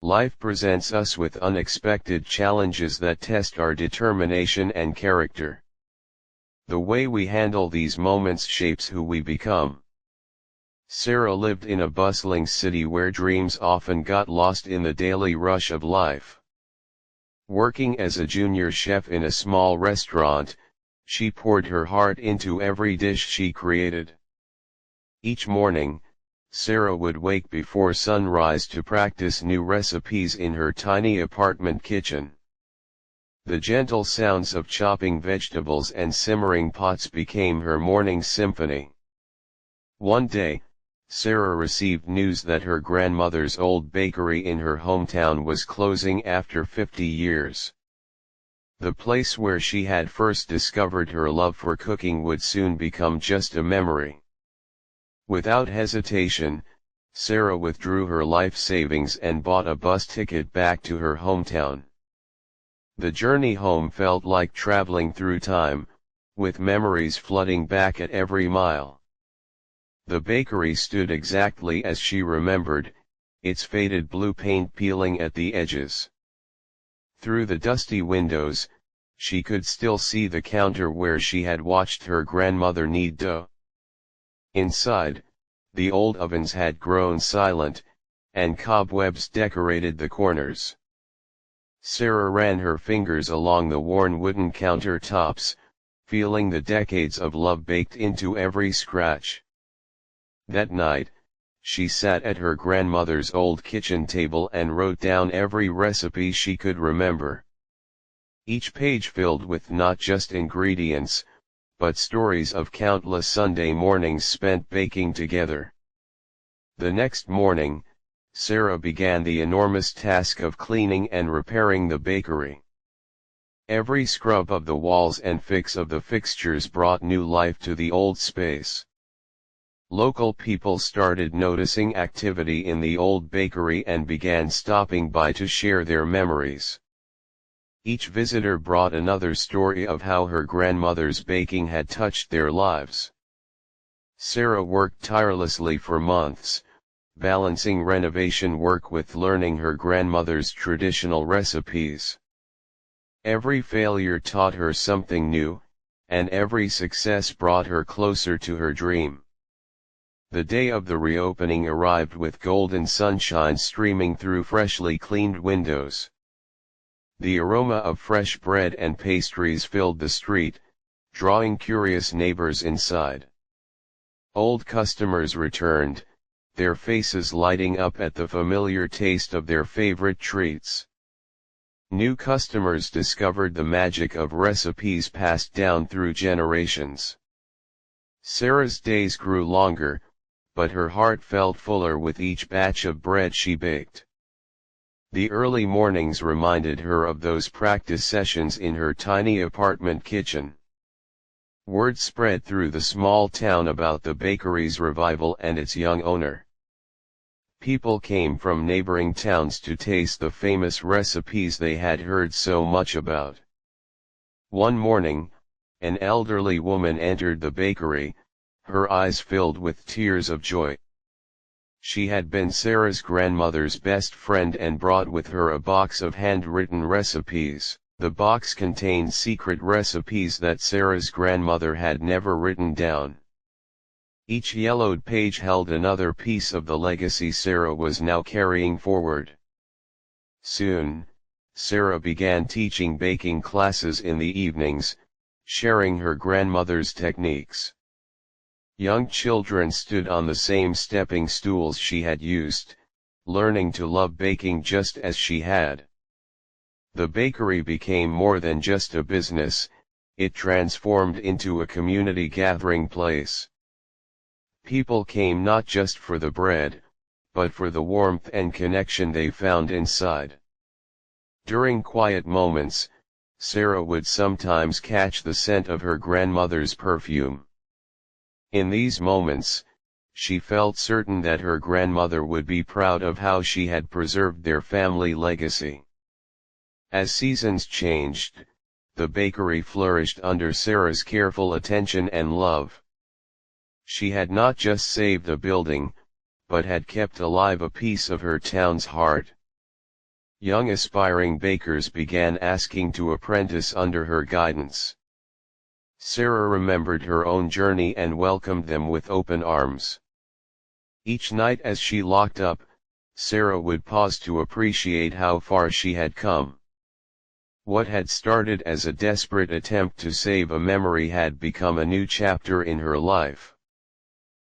Life presents us with unexpected challenges that test our determination and character. The way we handle these moments shapes who we become. Sarah lived in a bustling city where dreams often got lost in the daily rush of life. Working as a junior chef in a small restaurant, she poured her heart into every dish she created. Each morning, Sarah would wake before sunrise to practice new recipes in her tiny apartment kitchen. The gentle sounds of chopping vegetables and simmering pots became her morning symphony. One day, Sarah received news that her grandmother's old bakery in her hometown was closing after 50 years. The place where she had first discovered her love for cooking would soon become just a memory. Without hesitation, Sarah withdrew her life savings and bought a bus ticket back to her hometown. The journey home felt like traveling through time, with memories flooding back at every mile. The bakery stood exactly as she remembered, its faded blue paint peeling at the edges. Through the dusty windows, she could still see the counter where she had watched her grandmother knead dough. Inside, the old ovens had grown silent, and cobwebs decorated the corners. Sarah ran her fingers along the worn wooden countertops, feeling the decades of love baked into every scratch. That night, she sat at her grandmother's old kitchen table and wrote down every recipe she could remember. Each page filled with not just ingredients, but stories of countless Sunday mornings spent baking together. The next morning, Sarah began the enormous task of cleaning and repairing the bakery. Every scrub of the walls and fix of the fixtures brought new life to the old space. Local people started noticing activity in the old bakery and began stopping by to share their memories. Each visitor brought another story of how her grandmother's baking had touched their lives. Sarah worked tirelessly for months, balancing renovation work with learning her grandmother's traditional recipes. Every failure taught her something new, and every success brought her closer to her dream. The day of the reopening arrived with golden sunshine streaming through freshly cleaned windows. The aroma of fresh bread and pastries filled the street, drawing curious neighbors inside. Old customers returned, their faces lighting up at the familiar taste of their favorite treats. New customers discovered the magic of recipes passed down through generations. Sarah's days grew longer, but her heart felt fuller with each batch of bread she baked. The early mornings reminded her of those practice sessions in her tiny apartment kitchen. Word spread through the small town about the bakery's revival and its young owner. People came from neighboring towns to taste the famous recipes they had heard so much about. One morning, an elderly woman entered the bakery, her eyes filled with tears of joy. She had been Sarah's grandmother's best friend and brought with her a box of handwritten recipes. The box contained secret recipes that Sarah's grandmother had never written down. Each yellowed page held another piece of the legacy Sarah was now carrying forward. Soon, Sarah began teaching baking classes in the evenings, sharing her grandmother's techniques. Young children stood on the same stepping stools she had used, learning to love baking just as she had. The bakery became more than just a business, it transformed into a community gathering place. People came not just for the bread, but for the warmth and connection they found inside. During quiet moments, Sarah would sometimes catch the scent of her grandmother's perfume. In these moments, she felt certain that her grandmother would be proud of how she had preserved their family legacy. As seasons changed, the bakery flourished under Sarah's careful attention and love. She had not just saved a building, but had kept alive a piece of her town's heart. Young aspiring bakers began asking to apprentice under her guidance. Sarah remembered her own journey and welcomed them with open arms. Each night as she locked up, Sarah would pause to appreciate how far she had come. What had started as a desperate attempt to save a memory had become a new chapter in her life.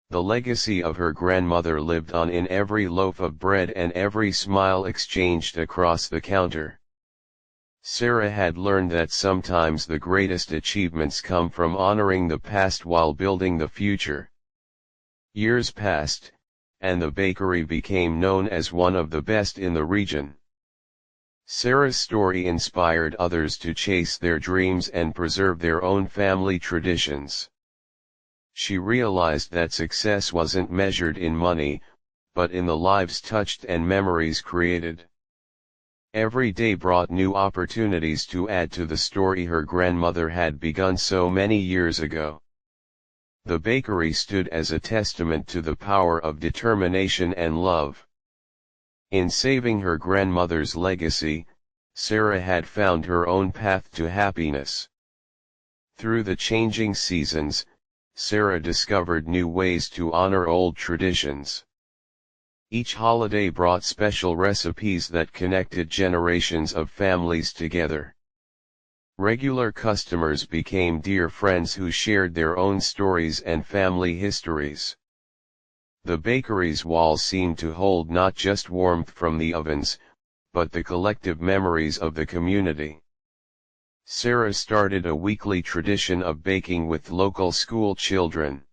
The legacy of her grandmother lived on in every loaf of bread and every smile exchanged across the counter. Sarah had learned that sometimes the greatest achievements come from honoring the past while building the future. Years passed, and the bakery became known as one of the best in the region. Sarah's story inspired others to chase their dreams and preserve their own family traditions. She realized that success wasn't measured in money, but in the lives touched and memories created. Every day brought new opportunities to add to the story her grandmother had begun so many years ago. The bakery stood as a testament to the power of determination and love. In saving her grandmother's legacy, Sarah had found her own path to happiness. Through the changing seasons, Sarah discovered new ways to honor old traditions. Each holiday brought special recipes that connected generations of families together. Regular customers became dear friends who shared their own stories and family histories. The bakery's walls seemed to hold not just warmth from the ovens, but the collective memories of the community. Sarah started a weekly tradition of baking with local school children.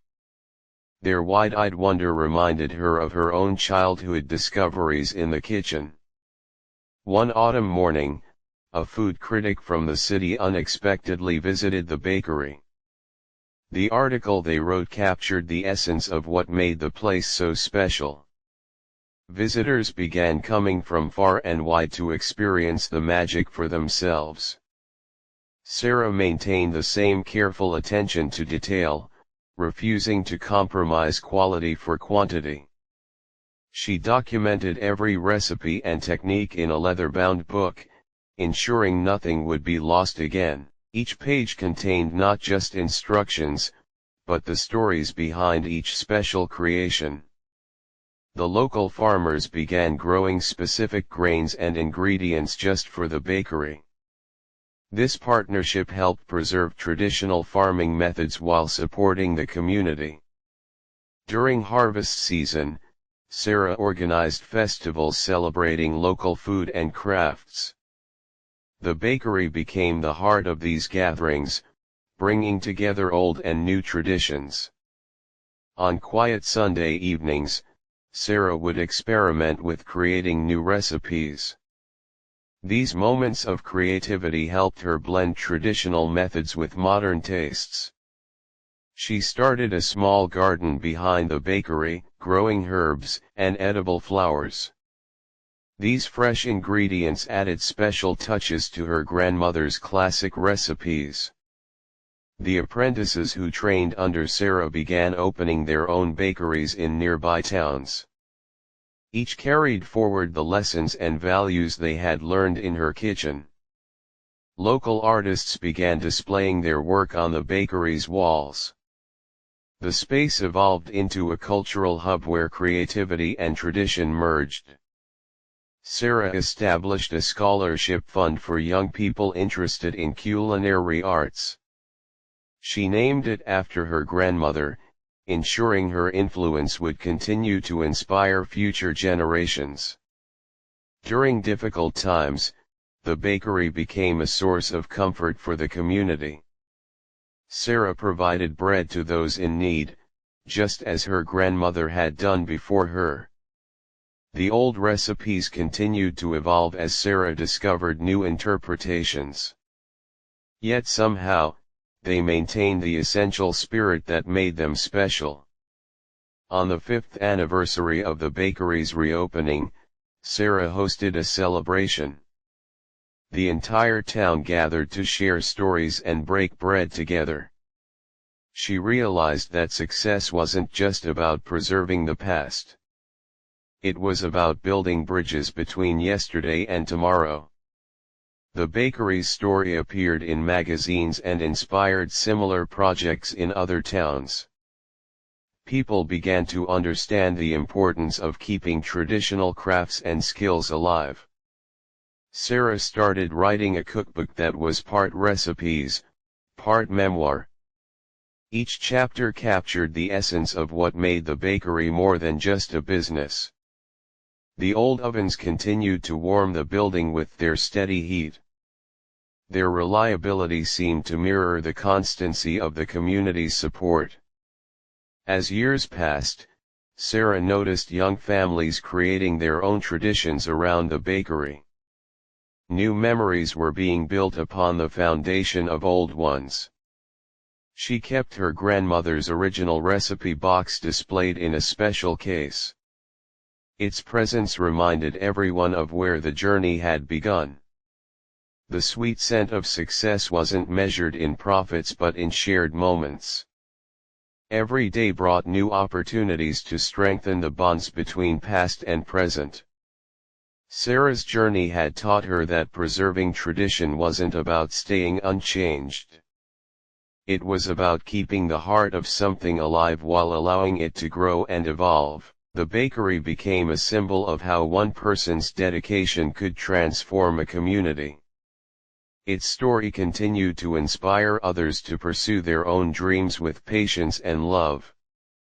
Their wide-eyed wonder reminded her of her own childhood discoveries in the kitchen. One autumn morning, a food critic from the city unexpectedly visited the bakery. The article they wrote captured the essence of what made the place so special. Visitors began coming from far and wide to experience the magic for themselves. Sarah maintained the same careful attention to detail, refusing to compromise quality for quantity. She documented every recipe and technique in a leather-bound book, ensuring nothing would be lost again. Each page contained not just instructions, but the stories behind each special creation. The local farmers began growing specific grains and ingredients just for the bakery. This partnership helped preserve traditional farming methods while supporting the community. During harvest season, Sarah organized festivals celebrating local food and crafts. The bakery became the heart of these gatherings, bringing together old and new traditions. On quiet Sunday evenings, Sarah would experiment with creating new recipes. These moments of creativity helped her blend traditional methods with modern tastes. She started a small garden behind the bakery, growing herbs and edible flowers. These fresh ingredients added special touches to her grandmother's classic recipes. The apprentices who trained under Sarah began opening their own bakeries in nearby towns. Each carried forward the lessons and values they had learned in her kitchen. Local artists began displaying their work on the bakery's walls. The space evolved into a cultural hub where creativity and tradition merged. Sarah established a scholarship fund for young people interested in culinary arts. She named it after her grandmother, ensuring her influence would continue to inspire future generations. During difficult times, the bakery became a source of comfort for the community. Sarah provided bread to those in need, just as her grandmother had done before her. The old recipes continued to evolve as Sarah discovered new interpretations. Yet somehow, they maintained the essential spirit that made them special. On the 5th anniversary of the bakery's reopening, Sarah hosted a celebration. The entire town gathered to share stories and break bread together. She realized that success wasn't just about preserving the past. It was about building bridges between yesterday and tomorrow. The bakery's story appeared in magazines and inspired similar projects in other towns. People began to understand the importance of keeping traditional crafts and skills alive. Sarah started writing a cookbook that was part recipes, part memoir. Each chapter captured the essence of what made the bakery more than just a business. The old ovens continued to warm the building with their steady heat. Their reliability seemed to mirror the constancy of the community's support. As years passed, Sarah noticed young families creating their own traditions around the bakery. New memories were being built upon the foundation of old ones. She kept her grandmother's original recipe box displayed in a special case. Its presence reminded everyone of where the journey had begun. The sweet scent of success wasn't measured in profits but in shared moments. Every day brought new opportunities to strengthen the bonds between past and present. Sarah's journey had taught her that preserving tradition wasn't about staying unchanged. It was about keeping the heart of something alive while allowing it to grow and evolve. The bakery became a symbol of how one person's dedication could transform a community. Its story continued to inspire others to pursue their own dreams with patience and love.